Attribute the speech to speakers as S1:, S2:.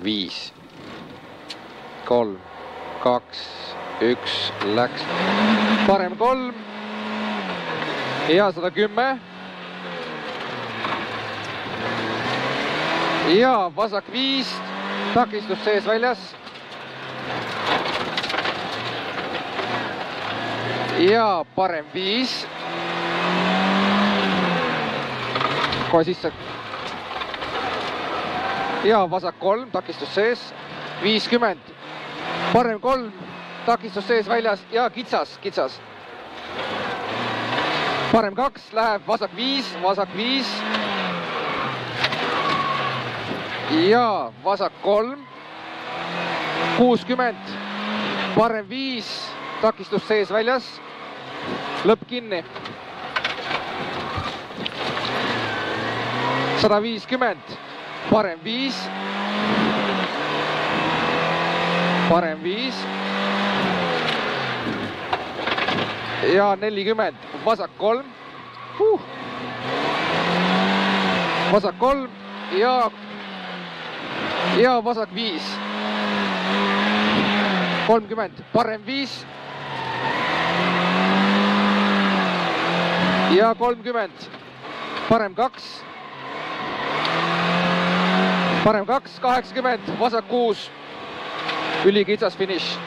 S1: 5, 3, 2, 1, läks. Parem 3 ja 110. Ja vasak 5, takistus sees väljas. Ja parem 5. Kohe sisse. Ja vasak 3, takistus sees. 50. Parem 3, takistus sees väljas ja kitsas. Parem 2, läheb vasak 5, vasak 5. Ja vasak 3. 60. Parem 5, takistus sees väljas. Lõpp kinni. 150. Parem 5. Parem 5. Ja 40. Vasak 3. Vasak 3 ja vasak 5. 30. Parem 5. Ja 30. Parem 2. Parem 2, 80. Vasak 6. Ülikitsas finiš.